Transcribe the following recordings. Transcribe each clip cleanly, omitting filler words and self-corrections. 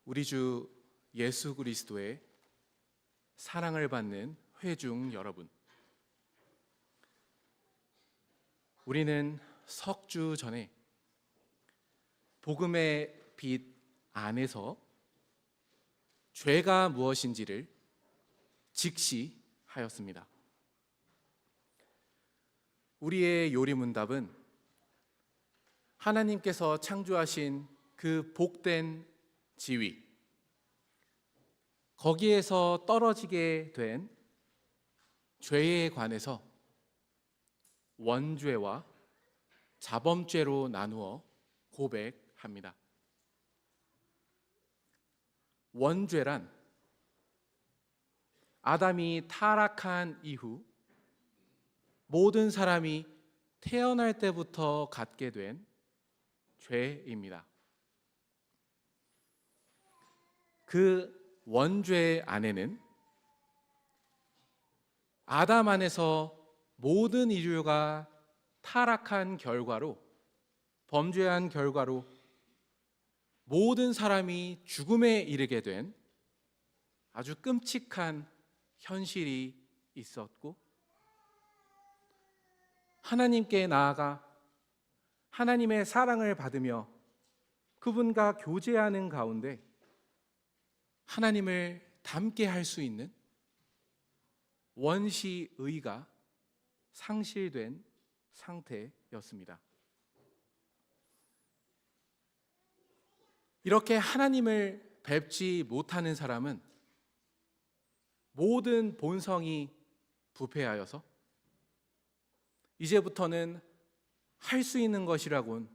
우리 주 예수 그리스도의 사랑을 받는 회중 여러분, 우리는 석 주 전에 복음의 빛 안에서 죄가 무엇인지를 직시하였습니다. 우리의 요리문답은 하나님께서 창조하신 그 복된 지위, 거기에서 떨어지게 된 죄에 관해서 원죄와 자범죄로 나누어 고백합니다. 원죄란 아담이 타락한 이후 모든 사람이 태어날 때부터 갖게 된 죄입니다. 그 원죄 안에는 아담 안에서 모든 인류가 타락한 결과로, 범죄한 결과로 모든 사람이 죽음에 이르게 된 아주 끔찍한 현실이 있었고, 하나님께 나아가 하나님의 사랑을 받으며 그분과 교제하는 가운데 하나님을 닮게 할 수 있는 원시의가 상실된 상태였습니다. 이렇게 하나님을 뵙지 못하는 사람은 모든 본성이 부패하여서 이제부터는 할 수 있는 것이라곤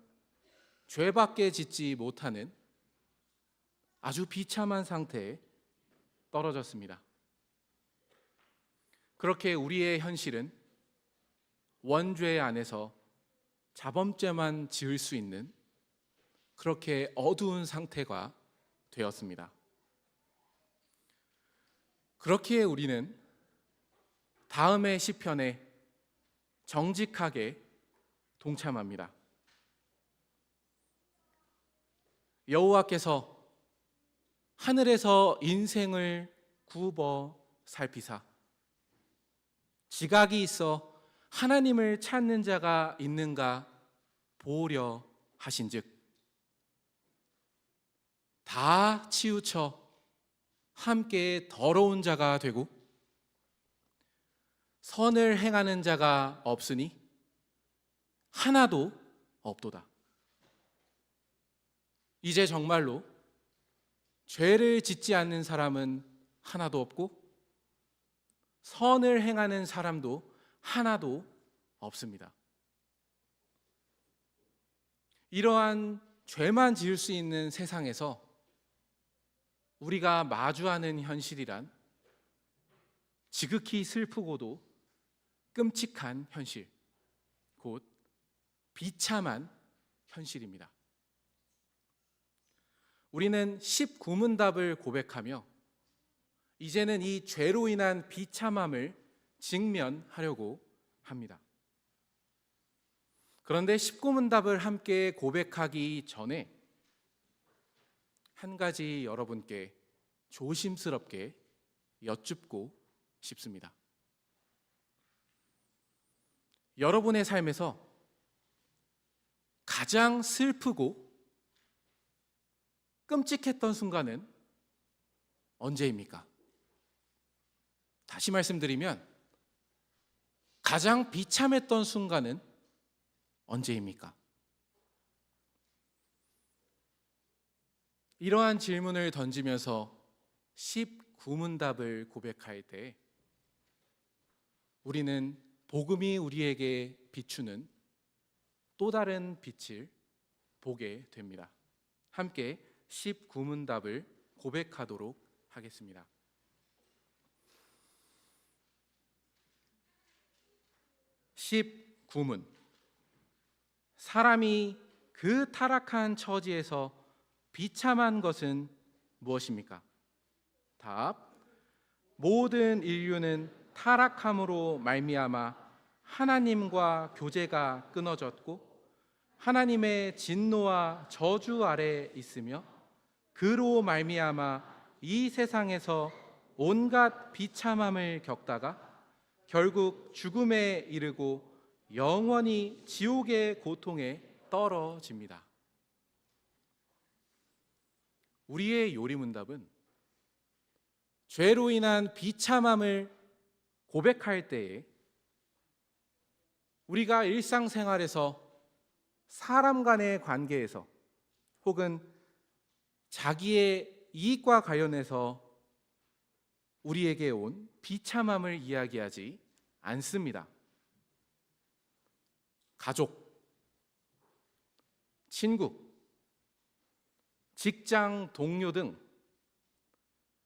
죄밖에 짓지 못하는 아주 비참한 상태에 떨어졌습니다. 그렇게 우리의 현실은 원죄 안에서 자범죄만 지을 수 있는 그렇게 어두운 상태가 되었습니다. 그렇기에 우리는 다음의 시편에 정직하게 동참합니다. 여호와께서 하늘에서 인생을 굽어 살피사 지각이 있어 하나님을 찾는 자가 있는가 보려 하신즉 다 치우쳐 함께 더러운 자가 되고 선을 행하는 자가 없으니 하나도 없도다. 이제 정말로 죄를 짓지 않는 사람은 하나도 없고 선을 행하는 사람도 하나도 없습니다. 이러한 죄만 지을 수 있는 세상에서 우리가 마주하는 현실이란 지극히 슬프고도 끔찍한 현실, 곧 비참한 현실입니다. 우리는 19문답을 고백하며 이제는 이 죄로 인한 비참함을 직면하려고 합니다. 그런데 19문답을 함께 고백하기 전에 한 가지 여러분께 조심스럽게 여쭙고 싶습니다. 여러분의 삶에서 가장 슬프고 끔찍했던 순간은 언제입니까? 다시 말씀드리면 가장 비참했던 순간은 언제입니까? 이러한 질문을 던지면서 19문답을 고백할 때 우리는 복음이 우리에게 비추는 또 다른 빛을 보게 됩니다. 함께 19문답을 고백하도록 하겠습니다. 19문. 사람이 그 타락한 처지에서 비참한 것은 무엇입니까? 답. 모든 인류는 타락함으로 말미암아 하나님과 교제가 끊어졌고 하나님의 진노와 저주 아래 있으며 그로 말미암아 이 세상에서 온갖 비참함을 겪다가 결국 죽음에 이르고 영원히 지옥의 고통에 떨어집니다. 우리의 요리문답은 죄로 인한 비참함을 고백할 때에 우리가 일상생활에서 사람 간의 관계에서 혹은 자기의 이익과 관련해서 우리에게 온 비참함을 이야기하지 않습니다. 가족, 친구, 직장 동료 등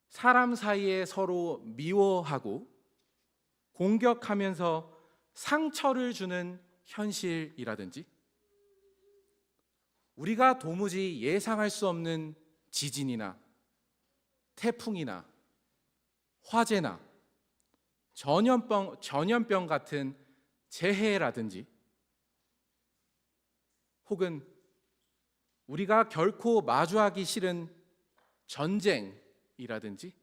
사람 사이에 서로 미워하고 공격하면서 상처를 주는 현실이라든지 우리가 도무지 예상할 수 없는 지진이나 태풍이나 화재나 전염병 같은 재해라든지 혹은 우리가 결코 마주하기 싫은 전쟁이라든지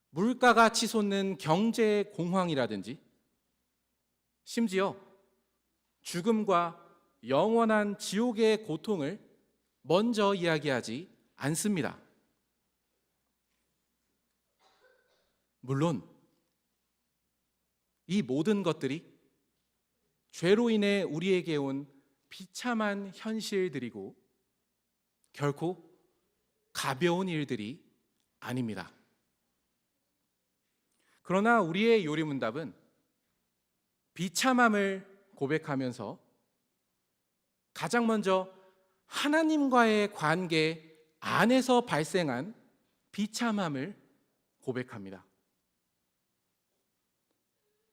물가가 치솟는 경제 공황이라든지 심지어 죽음과 영원한 지옥의 고통을 먼저 이야기하지 않습니다. 물론 이 모든 것들이 죄로 인해 우리에게 온 비참한 현실들이고 결코 가벼운 일들이 아닙니다. 그러나 우리의 요리문답은 비참함을 고백하면서 가장 먼저 하나님과의 관계 안에서 발생한 비참함을 고백합니다.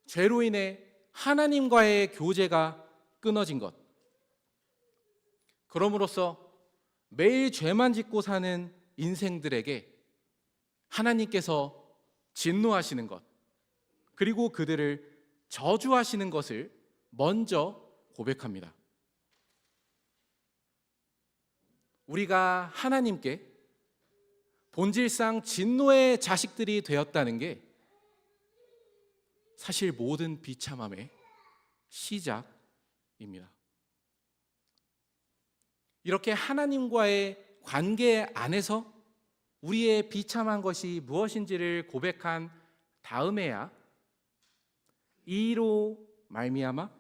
죄로 인해 하나님과의 교제가 끊어진 것, 그럼으로써 매일 죄만 짓고 사는 인생들에게 하나님께서 진노하시는 것, 그리고 그들을 저주하시는 것을 먼저 고백합니다. 우리가 하나님께 본질상 진노의 자식들이 되었다는 게 사실 모든 비참함의 시작입니다. 이렇게 하나님과의 관계 안에서 우리의 비참한 것이 무엇인지를 고백한 다음에야 이로 말미암아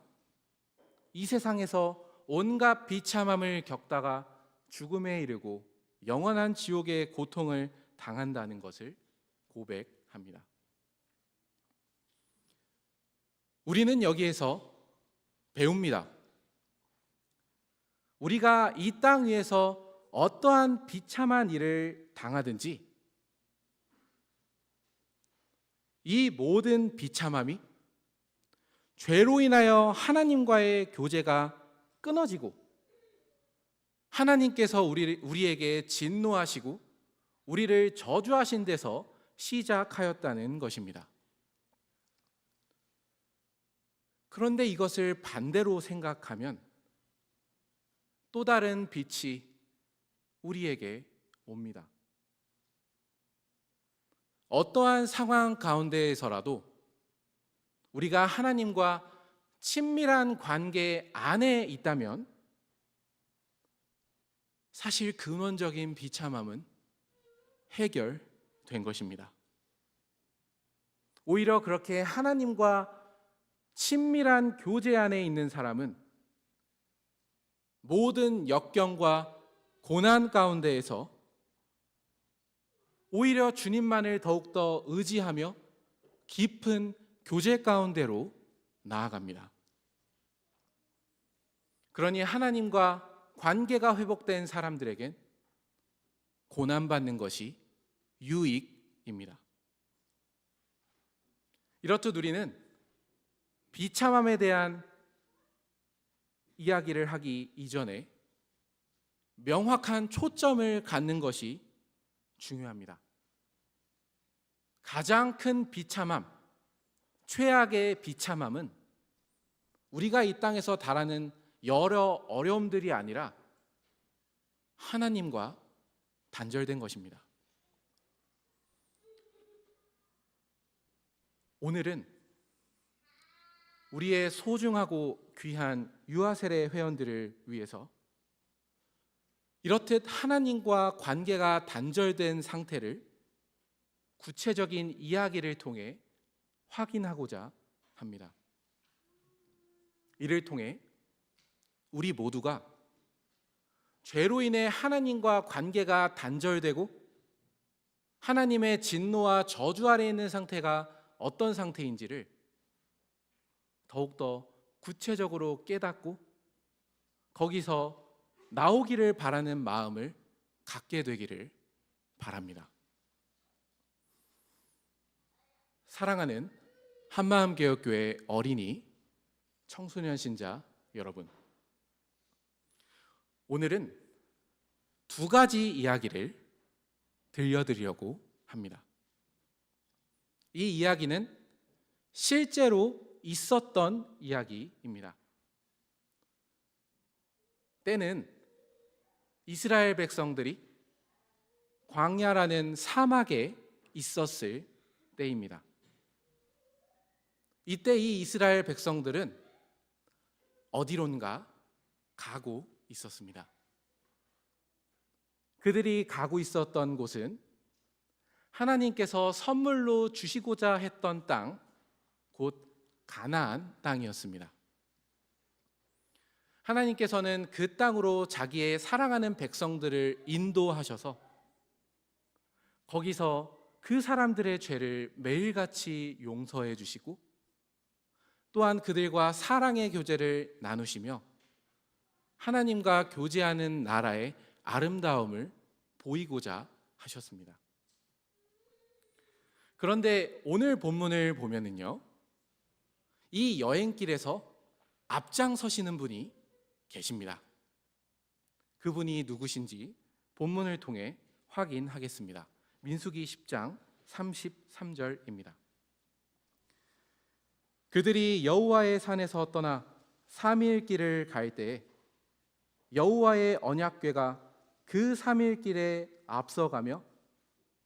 이 세상에서 온갖 비참함을 겪다가 죽음에 이르고 영원한 지옥의 고통을 당한다는 것을 고백합니다. 우리는 여기에서 배웁니다. 우리가 이 땅 위에서 어떠한 비참한 일을 당하든지 이 모든 비참함이 죄로 인하여 하나님과의 교제가 끊어지고 하나님께서 우리에게 진노하시고 우리를 저주하신 데서 시작하였다는 것입니다. 그런데 이것을 반대로 생각하면 또 다른 빛이 우리에게 옵니다. 어떠한 상황 가운데에서라도 우리가 하나님과 친밀한 관계 안에 있다면 사실 근원적인 비참함은 해결된 것입니다. 오히려 그렇게 하나님과 친밀한 교제 안에 있는 사람은 모든 역경과 고난 가운데에서 오히려 주님만을 더욱더 의지하며 깊은 교제 가운데로 나아갑니다. 그러니 하나님과 관계가 회복된 사람들에겐 고난받는 것이 유익입니다. 이렇듯 우리는 비참함에 대한 이야기를 하기 이전에 명확한 초점을 갖는 것이 중요합니다. 가장 큰 비참함, 최악의 비참함은 우리가 이 땅에서 달하는 여러 어려움들이 아니라 하나님과 단절된 것입니다. 오늘은 우리의 소중하고 귀한 유아세례 회원들을 위해서 이렇듯 하나님과 관계가 단절된 상태를 구체적인 이야기를 통해 확인하고자 합니다. 이를 통해 우리 모두가 죄로 인해 하나님과 관계가 단절되고 하나님의 진노와 저주 아래 있는 상태가 어떤 상태인지를 더욱더 구체적으로 깨닫고 거기서 나오기를 바라는 마음을 갖게 되기를 바랍니다. 사랑하는 한마음개혁교회 어린이, 청소년 신자 여러분, 오늘은 두 가지 이야기를 들려드리려고 합니다. 이 이야기는 실제로 있었던 이야기입니다. 때는 이스라엘 백성들이 광야라는 사막에 있었을 때입니다. 이때 이 이스라엘 백성들은 어디론가 가고 있었습니다. 그들이 가고 있었던 곳은 하나님께서 선물로 주시고자 했던 땅, 곧 가나안 땅이었습니다. 하나님께서는 그 땅으로 자기의 사랑하는 백성들을 인도하셔서 거기서 그 사람들의 죄를 매일같이 용서해 주시고 또한 그들과 사랑의 교제를 나누시며 하나님과 교제하는 나라의 아름다움을 보이고자 하셨습니다. 그런데 오늘 본문을 보면은요, 이 여행길에서 앞장서시는 분이 계십니다. 그분이 누구신지 본문을 통해 확인하겠습니다. 민수기 10장 33절입니다. 그들이 여호와의 산에서 떠나 3일 길을 갈 때에 여호와의 언약궤가 그 3일 길에 앞서가며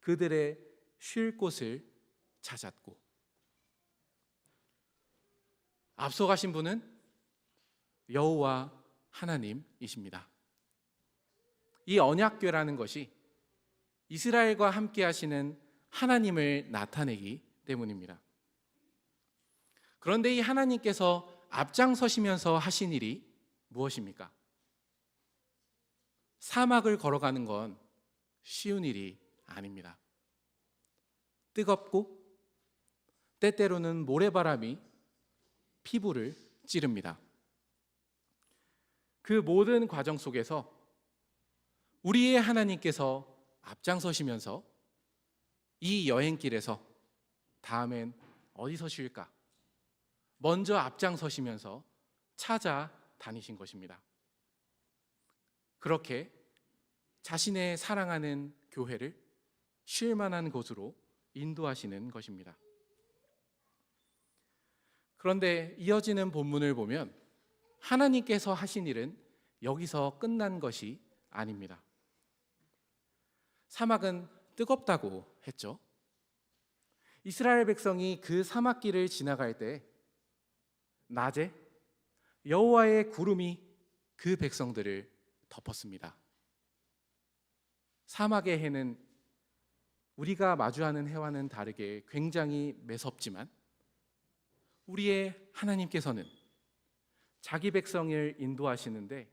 그들의 쉴 곳을 찾았고, 앞서가신 분은 여호와 하나님이십니다. 이 언약궤라는 것이 이스라엘과 함께 하시는 하나님을 나타내기 때문입니다. 그런데 이 하나님께서 앞장서시면서 하신 일이 무엇입니까? 사막을 걸어가는 건 쉬운 일이 아닙니다. 뜨겁고 때때로는 모래바람이 피부를 찌릅니다. 그 모든 과정 속에서 우리의 하나님께서 앞장서시면서 이 여행길에서 다음엔 어디서 쉴까? 먼저 앞장서시면서 찾아다니신 것입니다. 그렇게 자신의 사랑하는 교회를 쉴 만한 곳으로 인도하시는 것입니다. 그런데 이어지는 본문을 보면 하나님께서 하신 일은 여기서 끝난 것이 아닙니다. 사막은 뜨겁다고 했죠. 이스라엘 백성이 그 사막길을 지나갈 때 낮에 여호와의 구름이 그 백성들을 덮었습니다. 사막의 해는 우리가 마주하는 해와는 다르게 굉장히 매섭지만 우리의 하나님께서는 자기 백성을 인도하시는데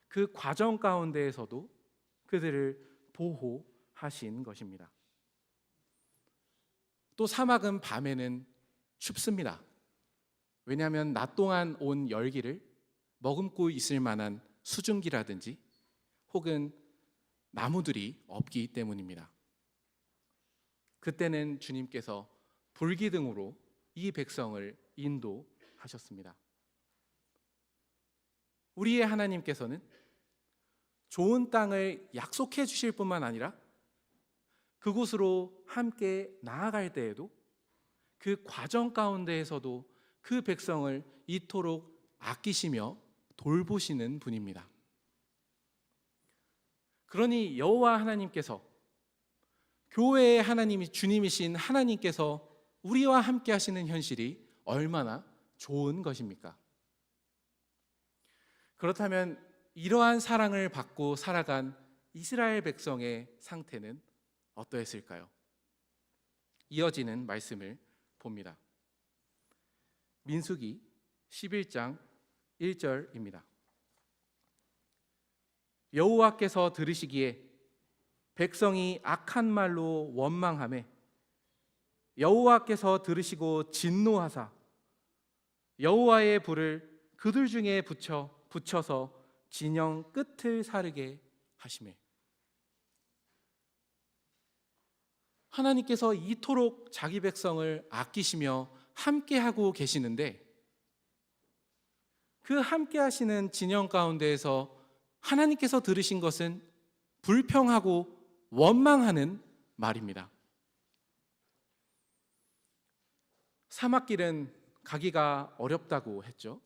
그 과정 가운데에서도 그들을 보호하신 것입니다. 또 사막은 밤에는 춥습니다. 왜냐하면 낮 동안 온 열기를 머금고 있을 만한 수증기라든지 혹은 나무들이 없기 때문입니다. 그때는 주님께서 불기둥으로 이 백성을 인도하셨습니다. 우리의 하나님께서는 좋은 땅을 약속해 주실 뿐만 아니라 그곳으로 함께 나아갈 때에도 그 과정 가운데에서도 그 백성을 이토록 아끼시며 돌보시는 분입니다. 그러니 여호와 하나님께서, 교회의 하나님이 주님이신 하나님께서 우리와 함께 하시는 현실이 얼마나 좋은 것입니까? 그렇다면 이러한 사랑을 받고 살아간 이스라엘 백성의 상태는 어떠했을까요? 이어지는 말씀을 봅니다. 민수기 11장 1절입니다. 여호와께서 들으시기에 백성이 악한 말로 원망하매 여호와께서 들으시고 진노하사 여호와의 불을 그들 중에 붙여서 진영 끝을 사르게 하시매. 하나님께서 이토록 자기 백성을 아끼시며 함께하고 계시는데 그 함께하시는 진영 가운데에서 하나님께서 들으신 것은 불평하고 원망하는 말입니다. 사막길은 가기가 어렵다고 했죠.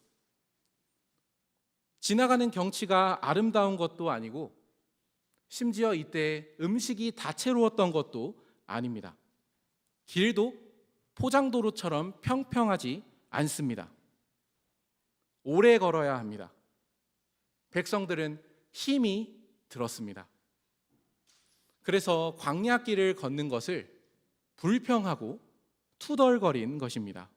지나가는 경치가 아름다운 것도 아니고 심지어 이때 음식이 다채로웠던 것도 아닙니다. 길도 포장도로처럼 평평하지 않습니다. 오래 걸어야 합니다. 백성들은 힘이 들었습니다. 그래서 광야길을 걷는 것을 불평하고 투덜거린 것입니다.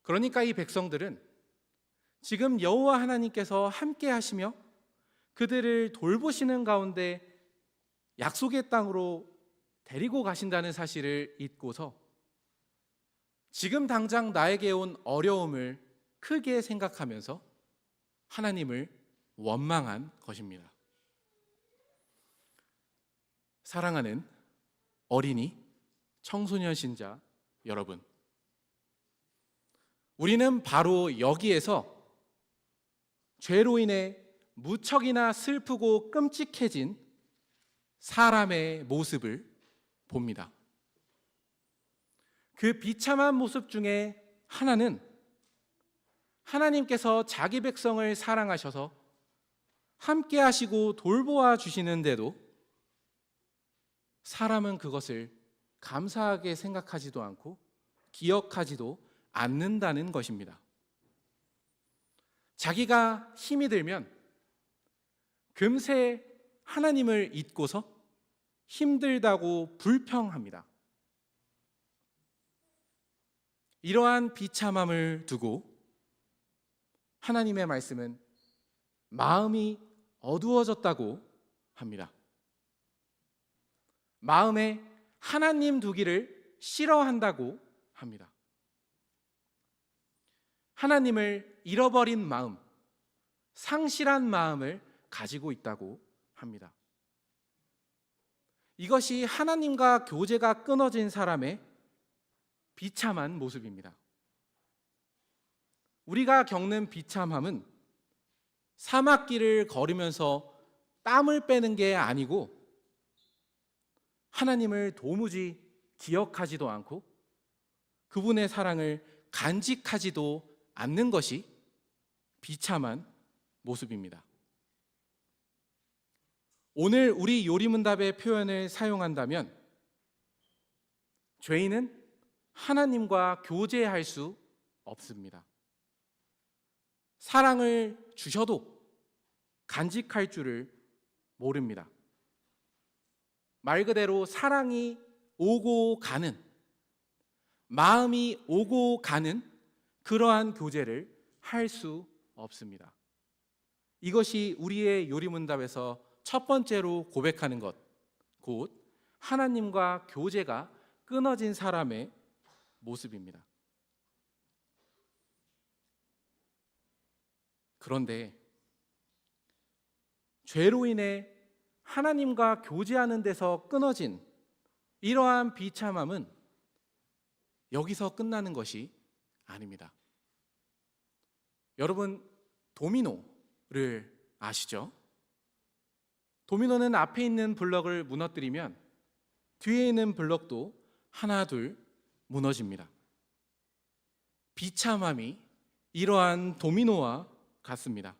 그러니까 이 백성들은 지금 여호와 하나님께서 함께 하시며 그들을 돌보시는 가운데 약속의 땅으로 데리고 가신다는 사실을 잊고서 지금 당장 나에게 온 어려움을 크게 생각하면서 하나님을 원망한 것입니다. 사랑하는 어린이, 청소년 신자 여러분, 우리는 바로 여기에서 죄로 인해 무척이나 슬프고 끔찍해진 사람의 모습을 봅니다. 그 비참한 모습 중에 하나는 하나님께서 자기 백성을 사랑하셔서 함께 하시고 돌보아 주시는데도 사람은 그것을 감사하게 생각하지도 않고 기억하지도 않는다는 것입니다. 자기가 힘이 들면 금세 하나님을 잊고서 힘들다고 불평합니다. 이러한 비참함을 두고 하나님의 말씀은 마음이 어두워졌다고 합니다. 마음에 하나님 두기를 싫어한다고 합니다. 하나님을 잃어버린 마음, 상실한 마음을 가지고 있다고 합니다. 이것이 하나님과 교제가 끊어진 사람의 비참한 모습입니다. 우리가 겪는 비참함은 사막길을 걸으면서 땀을 빼는 게 아니고 하나님을 도무지 기억하지도 않고 그분의 사랑을 간직하지도 않는 것이 비참한 모습입니다. 오늘 우리 요리문답의 표현을 사용한다면 죄인은 하나님과 교제할 수 없습니다. 사랑을 주셔도 간직할 줄을 모릅니다. 말 그대로 사랑이 오고 가는, 마음이 오고 가는 그러한 교제를 할 수 없습니다. 이것이 우리의 요리문답에서 첫 번째로 고백하는 것, 곧 하나님과 교제가 끊어진 사람의 모습입니다. 그런데 죄로 인해 하나님과 교제하는 데서 끊어진 이러한 비참함은 여기서 끝나는 것이 아닙니다. 여러분, 도미노를 아시죠? 도미노는 앞에 있는 블럭을 무너뜨리면 뒤에 있는 블럭도 하나 둘 무너집니다. 비참함이 이러한 도미노와 같습니다.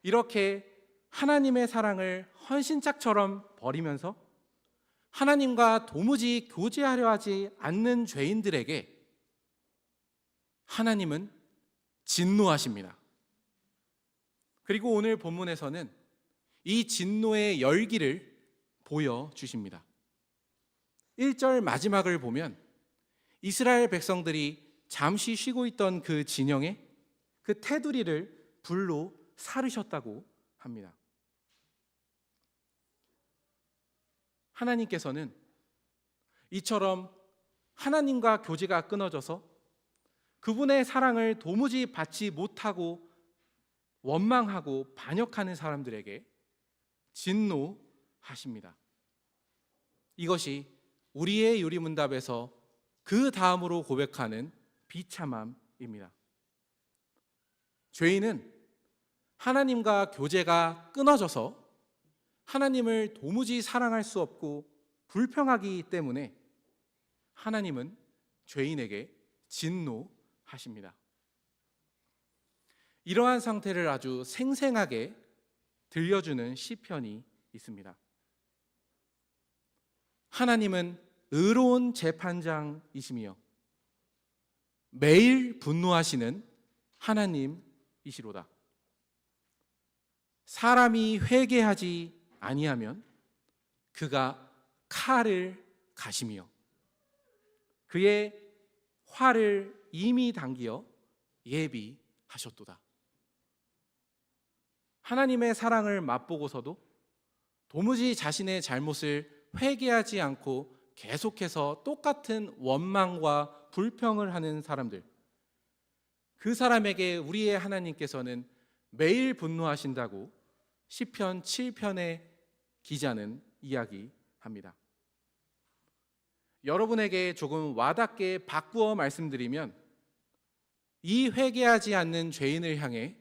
이렇게 하나님의 사랑을 헌신짝처럼 버리면서 하나님과 도무지 교제하려 하지 않는 죄인들에게 하나님은 진노하십니다. 그리고 오늘 본문에서는 이 진노의 열기를 보여주십니다. 1절 마지막을 보면 이스라엘 백성들이 잠시 쉬고 있던 그 진영에 그 테두리를 불로 사르셨다고 합니다. 하나님께서는 이처럼 하나님과 교제가 끊어져서 그분의 사랑을 도무지 받지 못하고 원망하고 반역하는 사람들에게 진노하십니다. 이것이 우리의 유리문답에서 그 다음으로 고백하는 비참함입니다. 죄인은 하나님과 교제가 끊어져서 하나님을 도무지 사랑할 수 없고 불평하기 때문에 하나님은 죄인에게 진노하십니다. 이러한 상태를 아주 생생하게 들려주는 시편이 있습니다. 하나님은 의로운 재판장이시며 매일 분노하시는 하나님이시로다. 사람이 회개하지 아니하면 그가 칼을 가시며 그의 활을 이미 당기어 예비하셨도다. 하나님의 사랑을 맛보고서도 도무지 자신의 잘못을 회개하지 않고 계속해서 똑같은 원망과 불평을 하는 사람들, 그 사람에게 우리의 하나님께서는 매일 분노하신다고 시편 7편의 기자는 이야기합니다. 여러분에게 조금 와닿게 바꾸어 말씀드리면 이 회개하지 않는 죄인을 향해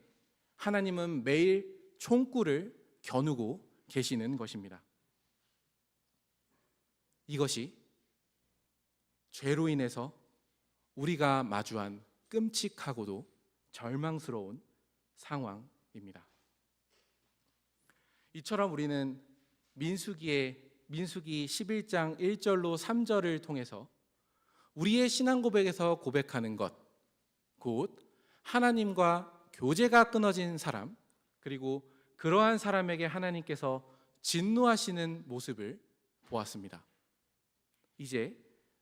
하나님은 매일 총구를 겨누고 계시는 것입니다. 이것이 죄로 인해서 우리가 마주한 끔찍하고도 절망스러운 상황입니다. 이처럼 우리는 민수기 11장 1절로 3절을 통해서 우리의 신앙 고백에서 고백하는 것, 곧 하나님과 교제가 끊어진 사람, 그리고 그러한 사람에게 하나님께서 진노하시는 모습을 보았습니다. 이제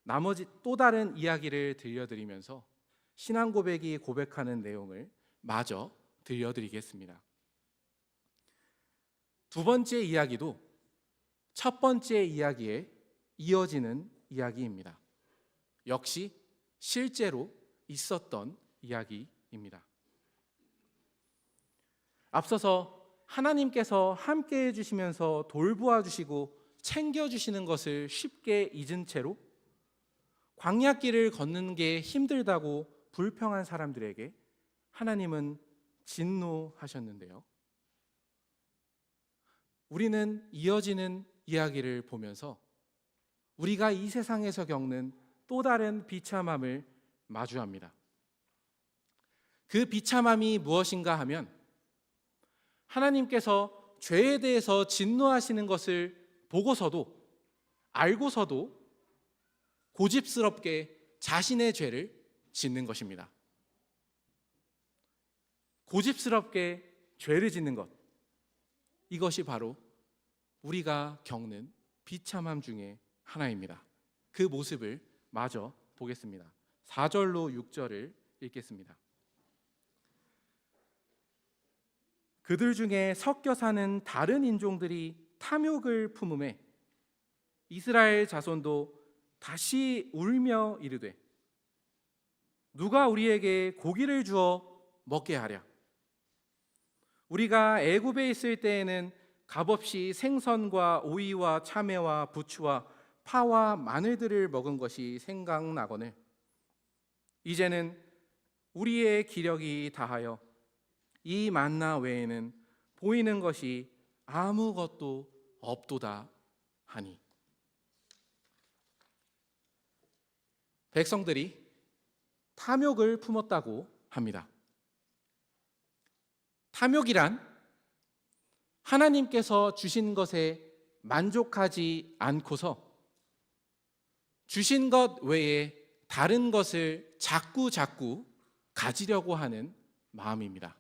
나머지 또 다른 이야기를 들려드리면서 신앙 고백이 고백하는 내용을 마저 들려드리겠습니다. 두 번째 이야기도 첫 번째 이야기에 이어지는 이야기입니다. 역시 실제로 있었던 이야기입니다. 앞서서 하나님께서 함께 해주시면서 돌보아 주시고 챙겨주시는 것을 쉽게 잊은 채로 광야길을 걷는 게 힘들다고 불평한 사람들에게 하나님은 진노하셨는데요. 우리는 이어지는 이야기를 보면서 우리가 이 세상에서 겪는 또 다른 비참함을 마주합니다. 그 비참함이 무엇인가 하면 하나님께서 죄에 대해서 진노하시는 것을 보고서도 알고서도 고집스럽게 자신의 죄를 짓는 것입니다. 고집스럽게 죄를 짓는 것, 이것이 바로 우리가 겪는 비참함 중에 하나입니다. 그 모습을 마저 보겠습니다. 4절로 6절을 읽겠습니다. 그들 중에 섞여 사는 다른 인종들이 탐욕을 품음에 이스라엘 자손도 다시 울며 이르되 누가 우리에게 고기를 주어 먹게 하랴. 우리가 애굽에 있을 때에는 값없이 생선과 오이와 참외와 부추와 파와 마늘들을 먹은 것이 생각나거늘 이제는 우리의 기력이 다하여 이 만나 외에는 보이는 것이 아무것도 없도다 하니. 백성들이 탐욕을 품었다고 합니다. 탐욕이란 하나님께서 주신 것에 만족하지 않고서 주신 것 외에 다른 것을 자꾸 가지려고 하는 마음입니다.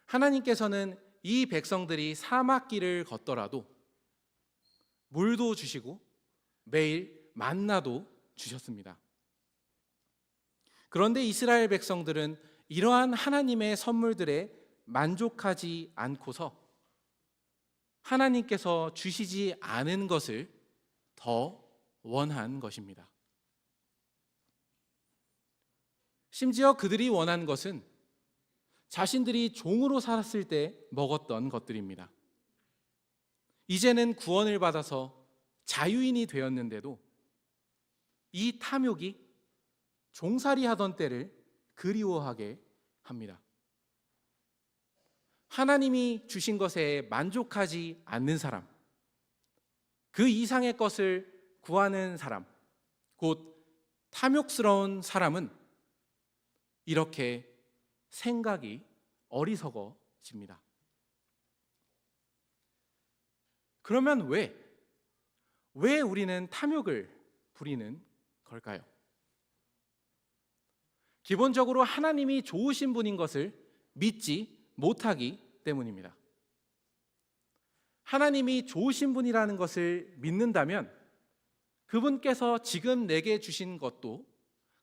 하나님께서는 이 백성들이 사막길을 걷더라도 물도 주시고 매일 만나도 주셨습니다. 그런데 이스라엘 백성들은 이러한 하나님의 선물들에 만족하지 않고서 하나님께서 주시지 않은 것을 더 원한 것입니다. 심지어 그들이 원한 것은 자신들이 종으로 살았을 때 먹었던 것들입니다. 이제는 구원을 받아서 자유인이 되었는데도 이 탐욕이 종살이 하던 때를 그리워하게 합니다. 하나님이 주신 것에 만족하지 않는 사람, 그 이상의 것을 구하는 사람, 곧 탐욕스러운 사람은 이렇게 생각이 어리석어집니다. 그러면 왜 우리는 탐욕을 부리는 걸까요? 기본적으로 하나님이 좋으신 분인 것을 믿지 못하기 때문입니다. 하나님이 좋으신 분이라는 것을 믿는다면 그분께서 지금 내게 주신 것도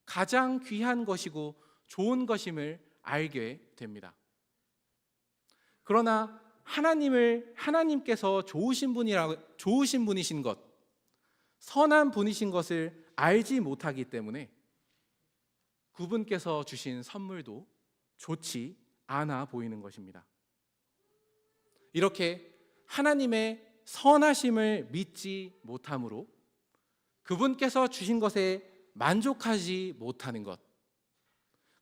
가장 귀한 것이고 좋은 것임을 알게 됩니다. 그러나 하나님께서 좋으신 분이신 것, 선한 분이신 것을 알지 못하기 때문에 그분께서 주신 선물도 좋지 않아 보이는 것입니다. 이렇게 하나님의 선하심을 믿지 못함으로 그분께서 주신 것에 만족하지 못하는 것,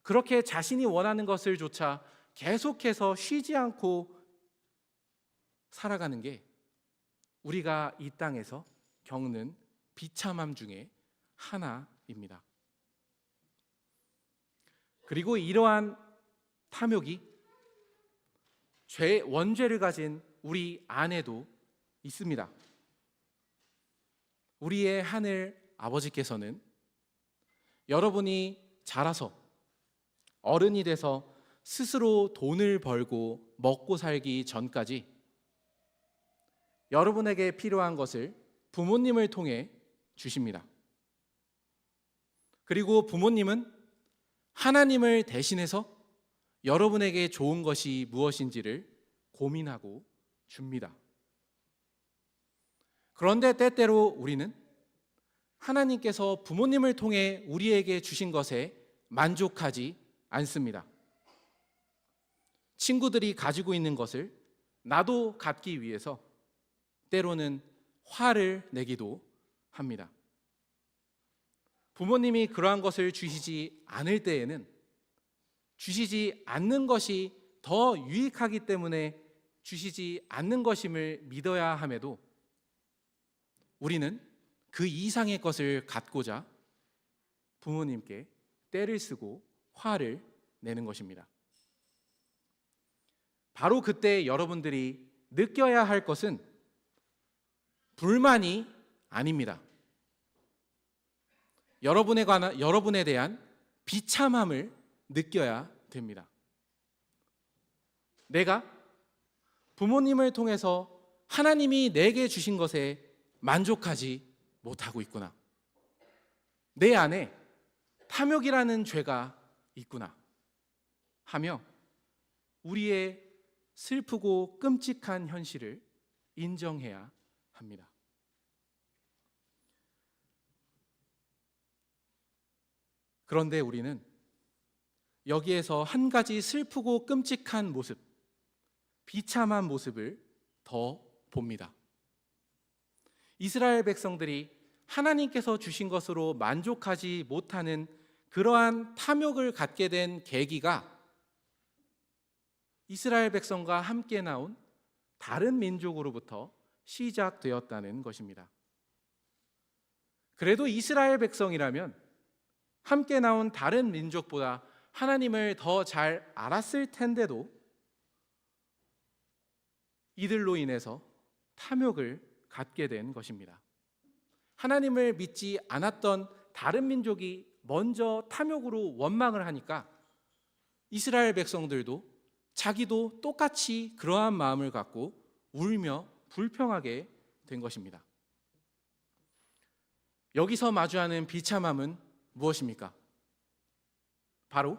그렇게 자신이 원하는 것을 조차 계속해서 쉬지 않고 살아가는 게 우리가 이 땅에서 겪는 비참함 중에 하나입니다. 그리고 이러한 탐욕이 원죄를 가진 우리 안에도 있습니다. 우리의 하늘 아버지께서는 여러분이 자라서 어른이 돼서 스스로 돈을 벌고 먹고 살기 전까지 여러분에게 필요한 것을 부모님을 통해 주십니다. 그리고 부모님은 하나님을 대신해서 여러분에게 좋은 것이 무엇인지를 고민하고 줍니다. 그런데 때때로 우리는 하나님께서 부모님을 통해 우리에게 주신 것에 만족하지 않습니다. 친구들이 가지고 있는 것을 나도 갖기 위해서 때로는 화를 내기도 합니다. 부모님이 그러한 것을 주시지 않을 때에는 주시지 않는 것이 더 유익하기 때문에 주시지 않는 것임을 믿어야 함에도 우리는 그 이상의 것을 갖고자 부모님께 떼를 쓰고 화를 내는 것입니다. 바로 그때 여러분들이 느껴야 할 것은 불만이 아닙니다. 여러분에 대한 비참함을 느껴야 됩니다. 내가 부모님을 통해서 하나님이 내게 주신 것에 만족하지 못하고 있구나. 내 안에 탐욕이라는 죄가 있구나 하며 우리의 슬프고 끔찍한 현실을 인정해야 합니다. 그런데 우리는 여기에서 한 가지 슬프고 끔찍한 모습, 비참한 모습을 더 봅니다. 이스라엘 백성들이 하나님께서 주신 것으로 만족하지 못하는 그러한 탐욕을 갖게 된 계기가 이스라엘 백성과 함께 나온 다른 민족으로부터 시작되었다는 것입니다. 그래도 이스라엘 백성이라면 함께 나온 다른 민족보다 하나님을 더 잘 알았을 텐데도 이들로 인해서 탐욕을 갖게 된 것입니다. 하나님을 믿지 않았던 다른 민족이 먼저 탐욕으로 원망을 하니까 이스라엘 백성들도 자기도 똑같이 그러한 마음을 갖고 울며 불평하게 된 것입니다. 여기서 마주하는 비참함은 무엇입니까? 바로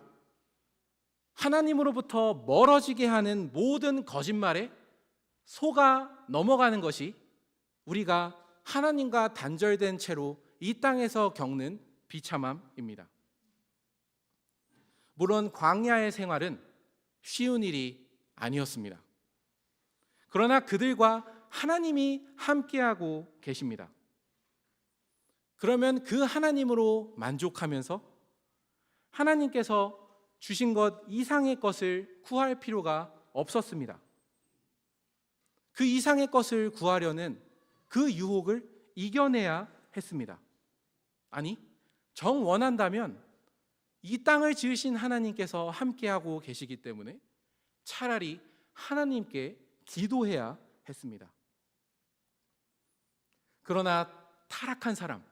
하나님으로부터 멀어지게 하는 모든 거짓말에 속아 넘어가는 것이 우리가 하나님과 단절된 채로 이 땅에서 겪는 비참함입니다. 물론 광야의 생활은 쉬운 일이 아니었습니다. 그러나 그들과 하나님이 함께하고 계십니다. 그러면 그 하나님으로 만족하면서 하나님께서 주신 것 이상의 것을 구할 필요가 없었습니다. 그 이상의 것을 구하려는 그 유혹을 이겨내야 했습니다. 아니, 정 원한다면 이 땅을 지으신 하나님께서 함께하고 계시기 때문에 차라리 하나님께 기도해야 했습니다. 그러나 타락한 사람,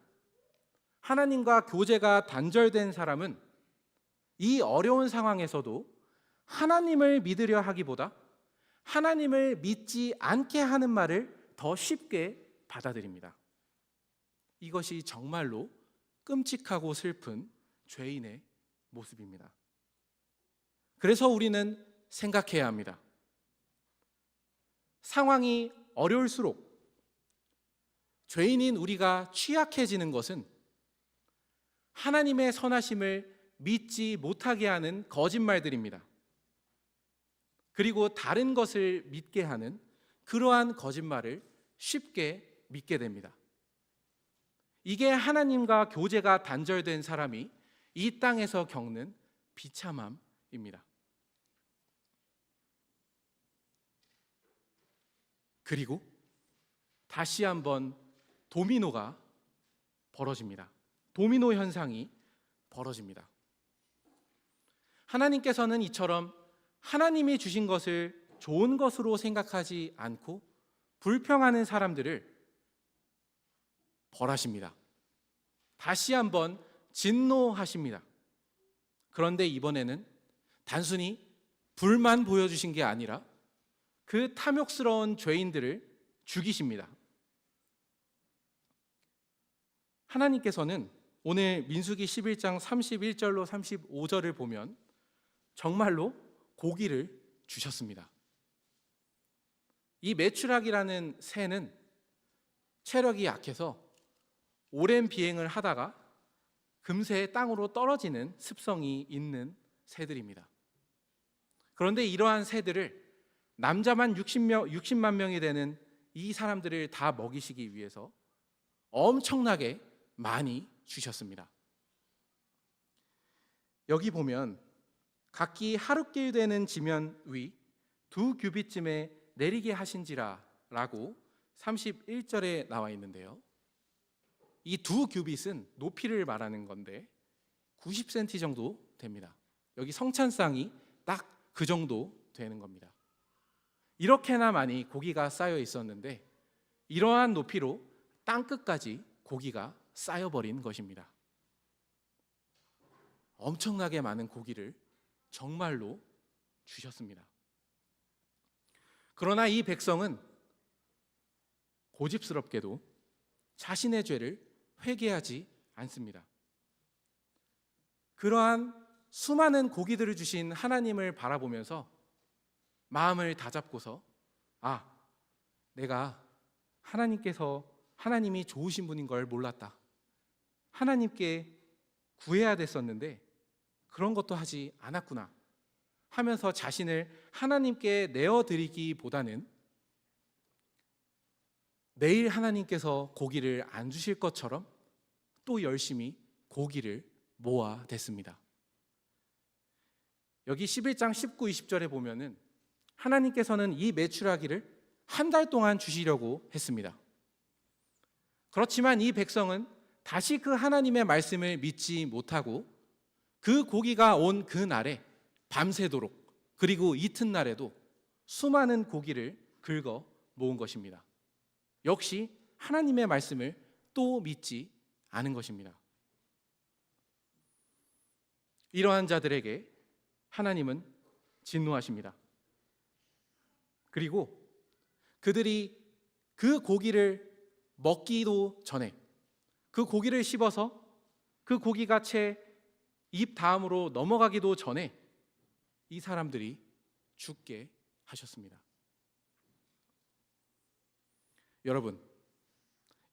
하나님과 교제가 단절된 사람은 이 어려운 상황에서도 하나님을 믿으려 하기보다 하나님을 믿지 않게 하는 말을 더 쉽게 받아들입니다. 이것이 정말로 끔찍하고 슬픈 죄인의 모습입니다. 그래서 우리는 생각해야 합니다. 상황이 어려울수록 죄인인 우리가 취약해지는 것은 하나님의 선하심을 믿지 못하게 하는 거짓말들입니다. 그리고 다른 것을 믿게 하는 그러한 거짓말을 쉽게 믿게 됩니다. 이게 하나님과 교제가 단절된 사람이 이 땅에서 겪는 비참함입니다. 그리고 다시 한번 도미노가 벌어집니다. 도미노 현상이 벌어집니다. 하나님께서는 이처럼 하나님이 주신 것을 좋은 것으로 생각하지 않고 불평하는 사람들을 벌하십니다. 다시 한번 진노하십니다. 그런데 이번에는 단순히 불만 보여주신 게 아니라 그 탐욕스러운 죄인들을 죽이십니다. 하나님께서는 오늘 민수기 11장 31절로 35절을 보면 정말로 고기를 주셨습니다. 이 메추락이라는 새는 체력이 약해서 오랜 비행을 하다가 금세 땅으로 떨어지는 습성이 있는 새들입니다. 그런데 이러한 새들을 남자만 60만 명이 되는 이 사람들을 다 먹이시기 위해서 엄청나게 많이 주셨습니다. 여기 보면 각기 하루길 되는 지면 위 2규빗쯤에 내리게 하신지라 라고 31절에 나와 있는데요. 이 2규빗은 높이를 말하는 건데 90cm 정도 됩니다. 여기 성찬상이 딱 그 정도 되는 겁니다. 이렇게나 많이 고기가 쌓여 있었는데 이러한 높이로 땅끝까지 고기가 쌓여버린 것입니다. 엄청나게 많은 고기를 정말로 주셨습니다. 그러나 이 백성은 고집스럽게도 자신의 죄를 회개하지 않습니다. 그러한 수많은 고기들을 주신 하나님을 바라보면서 마음을 다잡고서 내가 하나님이 좋으신 분인 걸 몰랐다. 하나님께 구해야 됐었는데 그런 것도 하지 않았구나 하면서 자신을 하나님께 내어드리기보다는 내일 하나님께서 고기를 안 주실 것처럼 또 열심히 고기를 모아댔습니다. 여기 11장 19, 20절에 보면은 하나님께서는 이 메추라기를 한 달 동안 주시려고 했습니다. 그렇지만 이 백성은 다시 그 하나님의 말씀을 믿지 못하고 그 고기가 온 그 날에 밤새도록 그리고 이튿날에도 수많은 고기를 긁어 모은 것입니다. 역시 하나님의 말씀을 또 믿지 않은 것입니다. 이러한 자들에게 하나님은 진노하십니다. 그리고 그들이 그 고기를 먹기도 전에, 그 고기를 씹어서 그 고기가 채 입 다음으로 넘어가기도 전에 이 사람들이 죽게 하셨습니다. 여러분,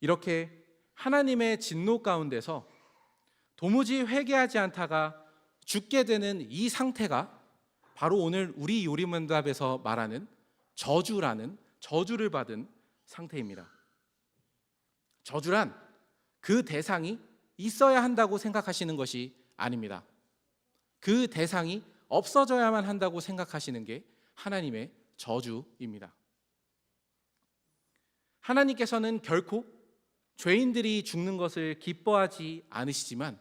이렇게 하나님의 진노 가운데서 도무지 회개하지 않다가 죽게 되는 이 상태가 바로 오늘 우리 요리문답에서 말하는 저주라는 저주를 받은 상태입니다. 저주란 그 대상이 있어야 한다고 생각하시는 것이 아닙니다. 그 대상이 없어져야만 한다고 생각하시는 게 하나님의 저주입니다. 하나님께서는 결코 죄인들이 죽는 것을 기뻐하지 않으시지만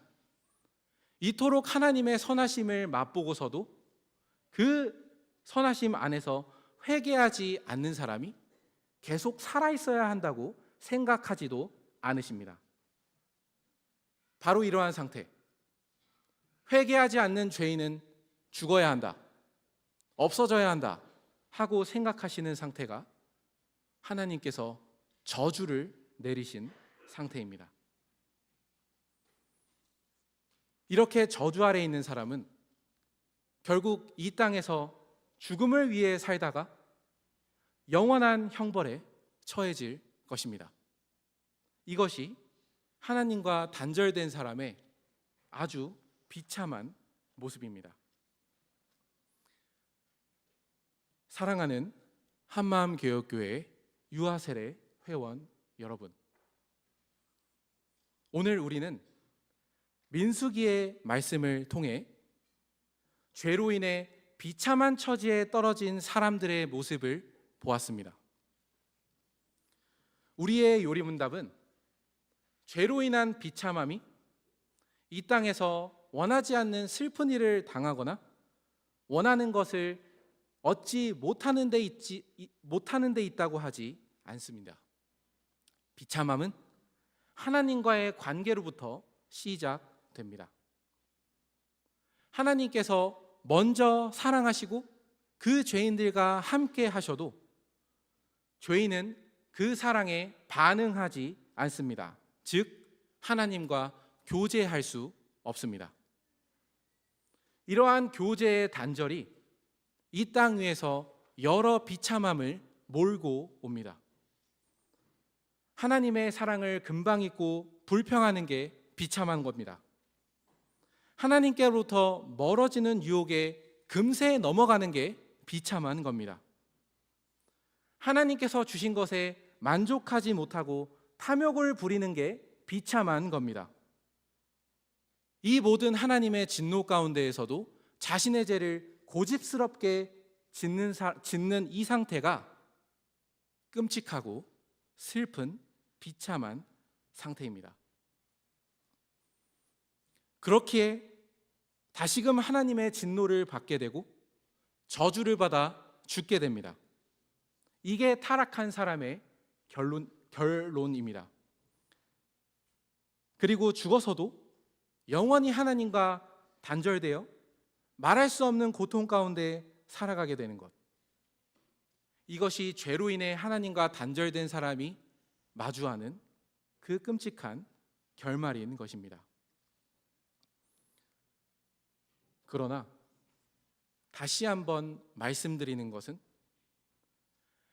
이토록 하나님의 선하심을 맛보고서도 그 선하심 안에서 회개하지 않는 사람이 계속 살아있어야 한다고 생각하지도 않으십니다. 바로 이러한 상태, 회개하지 않는 죄인은 죽어야 한다, 없어져야 한다 하고 생각하시는 상태가 하나님께서 저주를 내리신 상태입니다. 이렇게 저주 아래 있는 사람은 결국 이 땅에서 죽음을 위해 살다가 영원한 형벌에 처해질 것입니다. 이것이 하나님과 단절된 사람의 아주 비참한 모습입니다. 사랑하는 한마음교역교회 유아세례 회원 여러분, 오늘 우리는 민수기의 말씀을 통해 죄로 인해 비참한 처지에 떨어진 사람들의 모습을 보았습니다. 우리의 요리문답은 죄로 인한 비참함이 이 땅에서 원하지 않는 슬픈 일을 당하거나 원하는 것을 얻지 못하는 데 있다고 하지 않습니다. 비참함은 하나님과의 관계로부터 시작됩니다. 하나님께서 먼저 사랑하시고 그 죄인들과 함께 하셔도 죄인은 그 사랑에 반응하지 않습니다. 즉 하나님과 교제할 수 없습니다. 이러한 교제의 단절이 이 땅 위에서 여러 비참함을 몰고 옵니다. 하나님의 사랑을 금방 잊고 불평하는 게 비참한 겁니다. 하나님께로부터 멀어지는 유혹에 금세 넘어가는 게 비참한 겁니다. 하나님께서 주신 것에 만족하지 못하고 탐욕을 부리는 게 비참한 겁니다. 이 모든 하나님의 진노 가운데에서도 자신의 죄를 고집스럽게 짓는 이 상태가 끔찍하고 슬픈 비참한 상태입니다. 그렇기에 다시금 하나님의 진노를 받게 되고 저주를 받아 죽게 됩니다. 이게 타락한 사람의 결론입니다. 그리고 죽어서도 영원히 하나님과 단절되어 말할 수 없는 고통 가운데 살아가게 되는 것, 이것이 죄로 인해 하나님과 단절된 사람이 마주하는 그 끔찍한 결말인 것입니다. 그러나 다시 한번 말씀드리는 것은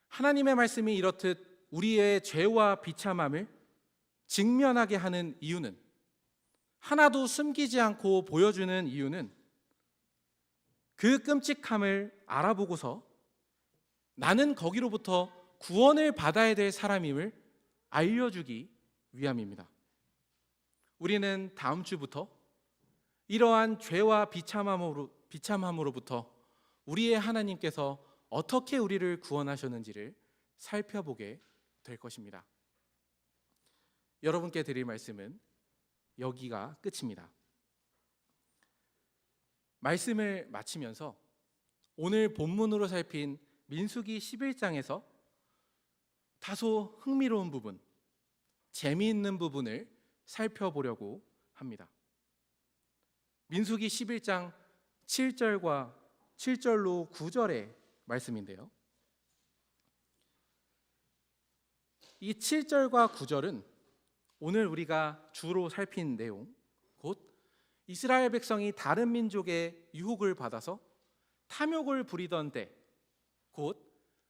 하나님의 말씀이 이렇듯 우리의 죄와 비참함을 직면하게 하는 이유는, 하나도 숨기지 않고 보여주는 이유는 그 끔찍함을 알아보고서 나는 거기로부터 구원을 받아야 될 사람임을 알려주기 위함입니다. 우리는 다음 주부터 이러한 죄와 비참함으로부터 우리의 하나님께서 어떻게 우리를 구원하셨는지를 살펴보게 될 것입니다. 여러분께 드릴 말씀은 여기가 끝입니다. 말씀을 마치면서 오늘 본문으로 살핀 민수기 11장에서 다소 흥미로운 부분, 재미있는 부분을 살펴보려고 합니다. 민수기 11장 7절로 9절의 말씀인데요. 이 7절과 9절은 오늘 우리가 주로 살핀 내용, 곧 이스라엘 백성이 다른 민족의 유혹을 받아서 탐욕을 부리던 때, 곧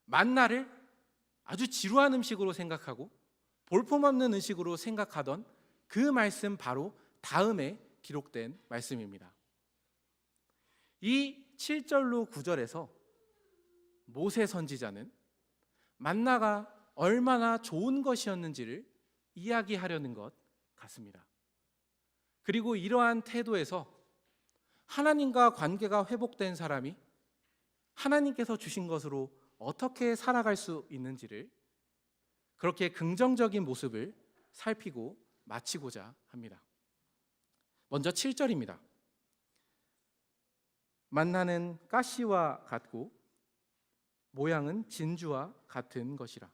만나를 아주 지루한 음식으로 생각하고 볼품없는 음식으로 생각하던 그 말씀 바로 다음에 기록된 말씀입니다. 이 7절로 9절에서 모세 선지자는 만나가 얼마나 좋은 것이었는지를 이야기하려는 것 같습니다. 그리고 이러한 태도에서 하나님과 관계가 회복된 사람이 하나님께서 주신 것으로 어떻게 살아갈 수 있는지를, 그렇게 긍정적인 모습을 살피고 마치고자 합니다. 먼저 7절입니다. 만나는 가시와 같고 모양은 진주와 같은 것이라.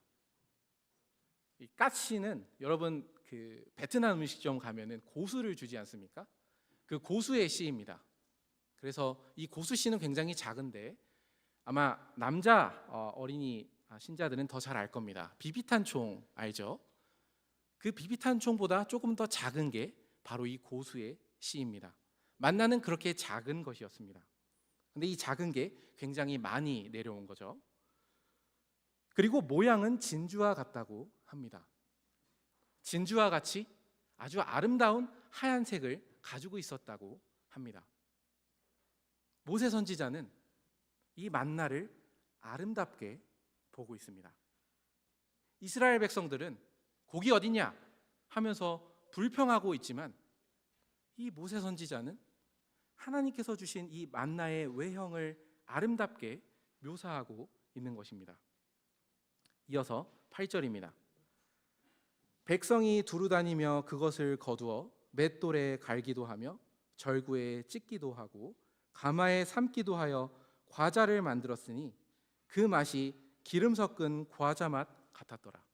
이 가시는 여러분 그 베트남 음식점 가면은 고수를 주지 않습니까? 그 고수의 씨입니다. 그래서 이 고수 씨는 굉장히 작은데 아마 남자 어린이 신자들은 더 잘 알 겁니다. 비비탄총 알죠? 그 비비탄총보다 조금 더 작은 게 바로 이 고수의 씨입니다. 만나는 그렇게 작은 것이었습니다. 근데 이 작은 게 굉장히 많이 내려온 거죠. 그리고 모양은 진주와 같다고 합니다. 진주와 같이 아주 아름다운 하얀색을 가지고 있었다고 합니다. 모세 선지자는 이 만나를 아름답게 보고 있습니다. 이스라엘 백성들은 고기 어디냐 하면서 불평하고 있지만 이 모세 선지자는 하나님께서 주신 이 만나의 외형을 아름답게 묘사하고 있는 것입니다. 이어서 8절입니다. 백성이 두루 다니며 그것을 거두어 맷돌에 갈기도 하며 절구에 찢기도 하고 가마에 삶기도 하여 과자를 만들었으니 그 맛이 기름 섞은 과자 맛 같았더라.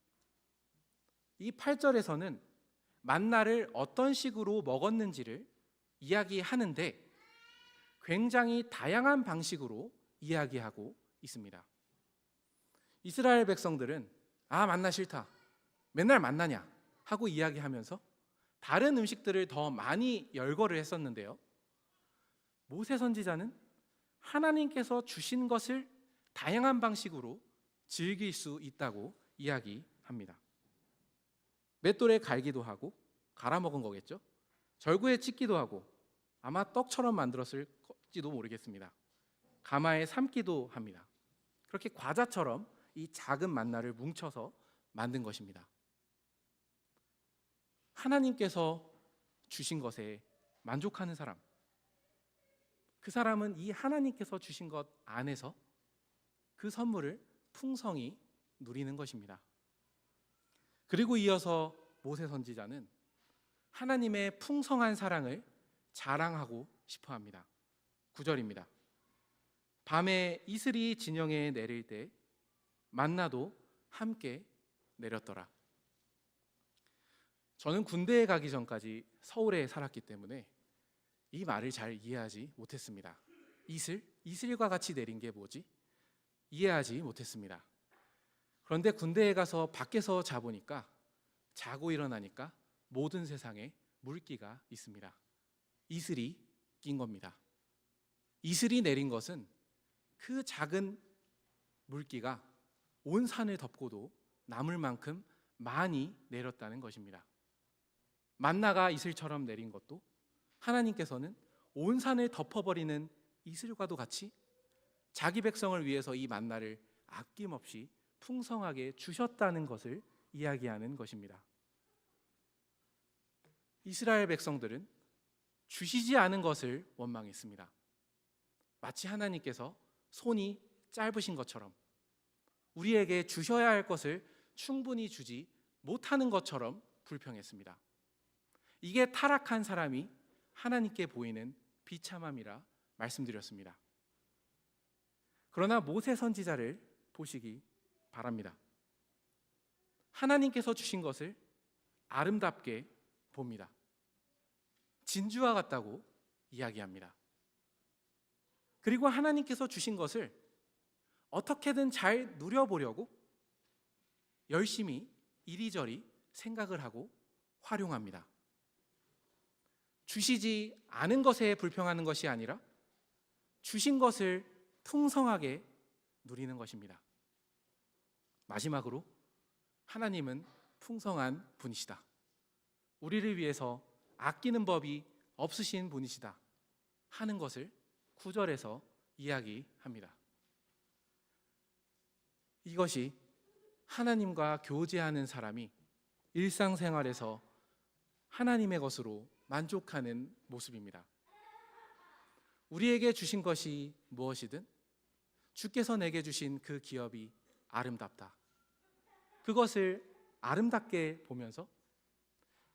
이 8절에서는 만나를 어떤 식으로 먹었는지를 이야기하는데 굉장히 다양한 방식으로 이야기하고 있습니다. 이스라엘 백성들은 만나 싫다, 맨날 만나냐 하고 이야기하면서 다른 음식들을 더 많이 열거를 했었는데요. 모세 선지자는 하나님께서 주신 것을 다양한 방식으로 즐길 수 있다고 이야기합니다. 맷돌에 갈기도 하고 갈아 먹은 거겠죠. 절구에 찢기도 하고 아마 떡처럼 만들었을지도 모르겠습니다. 가마에 삶기도 합니다. 그렇게 과자처럼 이 작은 만나를 뭉쳐서 만든 것입니다. 하나님께서 주신 것에 만족하는 사람, 그 사람은 이 하나님께서 주신 것 안에서 그 선물을 풍성히 누리는 것입니다. 그리고 이어서 모세 선지자는 하나님의 풍성한 사랑을 자랑하고 싶어 합니다. 9절입니다. 밤에 이슬이 진영에 내릴 때 만나도 함께 내렸더라. 저는 군대에 가기 전까지 서울에 살았기 때문에 이 말을 잘 이해하지 못했습니다. 이슬과 같이 내린 게 뭐지? 이해하지 못했습니다. 그런데 군대에 가서 밖에서 자보니까, 자고 일어나니까 모든 세상에 물기가 있습니다. 이슬이 낀 겁니다. 이슬이 내린 것은 그 작은 물기가 온 산을 덮고도 남을 만큼 많이 내렸다는 것입니다. 만나가 이슬처럼 내린 것도 하나님께서는 온 산을 덮어버리는 이슬과도 같이 자기 백성을 위해서 이 만나를 아낌없이 풍성하게 주셨다는 것을 이야기하는 것입니다. 이스라엘 백성들은 주시지 않은 것을 원망했습니다. 마치 하나님께서 손이 짧으신 것처럼, 우리에게 주셔야 할 것을 충분히 주지 못하는 것처럼 불평했습니다. 이게 타락한 사람이 하나님께 보이는 비참함이라 말씀드렸습니다. 그러나 모세 선지자를 보시기 바랍니다. 하나님께서 주신 것을 아름답게 봅니다. 진주와 같다고 이야기합니다. 그리고 하나님께서 주신 것을 어떻게든 잘 누려보려고 열심히 이리저리 생각을 하고 활용합니다. 주시지 않은 것에 불평하는 것이 아니라 주신 것을 풍성하게 누리는 것입니다. 마지막으로 하나님은 풍성한 분이시다. 우리를 위해서 아끼는 법이 없으신 분이시다 하는 것을 9절에서 이야기합니다. 이것이 하나님과 교제하는 사람이 일상생활에서 하나님의 것으로 만족하는 모습입니다. 우리에게 주신 것이 무엇이든 주께서 내게 주신 그 기업이 아름답다. 그것을 아름답게 보면서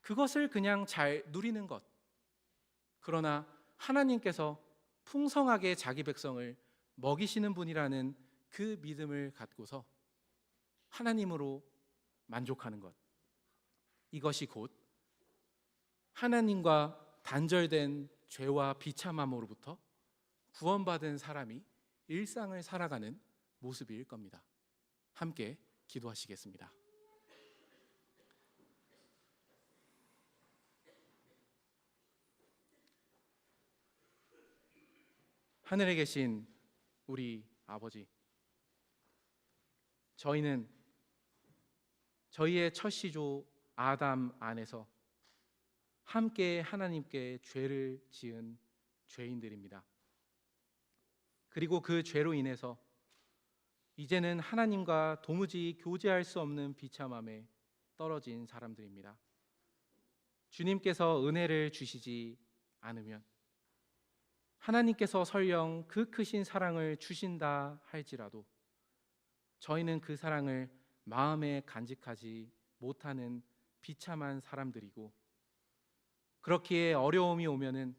그것을 그냥 잘 누리는 것. 그러나 하나님께서 풍성하게 자기 백성을 먹이시는 분이라는 그 믿음을 갖고서 하나님으로 만족하는 것. 이것이 곧 하나님과 단절된 죄와 비참함으로부터 구원받은 사람이 일상을 살아가는 모습일 겁니다. 함께 기도하시겠습니다. 하늘에 계신 우리 아버지, 저희는 저희의 첫 시조 아담 안에서 함께 하나님께 죄를 지은 죄인들입니다. 그리고 그 죄로 인해서 이제는 하나님과 도무지 교제할 수 없는 비참함에 떨어진 사람들입니다. 주님께서 은혜를 주시지 않으면 하나님께서 설령 그 크신 사랑을 주신다 할지라도 저희는 그 사랑을 마음에 간직하지 못하는 비참한 사람들이고, 그렇기에 어려움이 오면은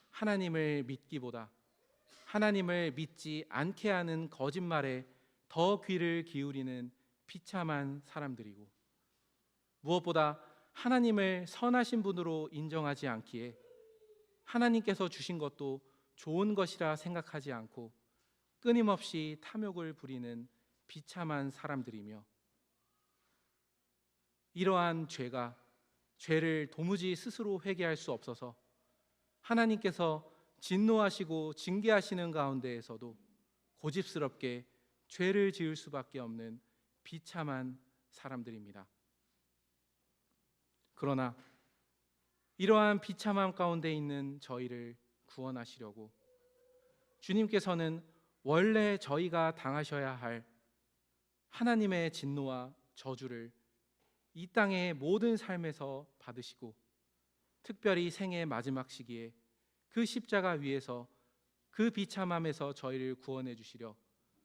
하나님을 믿기보다 하나님을 믿지 않게 하는 거짓말에 더 귀를 기울이는 비참한 사람들이고, 무엇보다 하나님을 선하신 분으로 인정하지 않기에 하나님께서 주신 것도 좋은 것이라 생각하지 않고 끊임없이 탐욕을 부리는 비참한 사람들이며, 이러한 죄를 도무지 스스로 회개할 수 없어서 하나님께서 진노하시고 징계하시는 가운데에서도 고집스럽게 죄를 지을 수밖에 없는 비참한 사람들입니다. 그러나 이러한 비참함 가운데 있는 저희를 구원하시려고 주님께서는 원래 저희가 당하셔야 할 하나님의 진노와 저주를 이 땅의 모든 삶에서 받으시고, 특별히 생의 마지막 시기에 그 십자가 위에서 그 비참함에서 저희를 구원해 주시려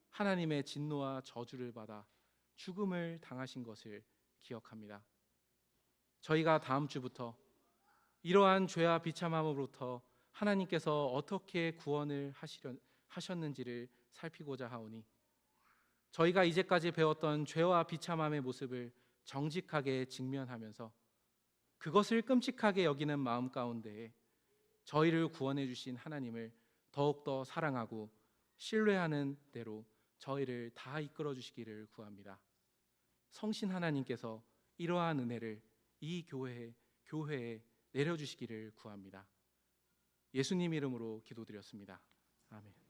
하나님의 진노와 저주를 받아 죽음을 당하신 것을 기억합니다. 저희가 다음 주부터 이러한 죄와 비참함으로부터 하나님께서 어떻게 구원을 하셨는지를 살피고자 하오니, 저희가 이제까지 배웠던 죄와 비참함의 모습을 정직하게 직면하면서 그것을 끔찍하게 여기는 마음 가운데에 저희를 구원해 주신 하나님을 더욱더 사랑하고 신뢰하는 대로 저희를 다 이끌어 주시기를 구합니다. 성신 하나님께서 이러한 은혜를 이 교회에 내려주시기를 구합니다. 예수님 이름으로 기도드렸습니다. 아멘.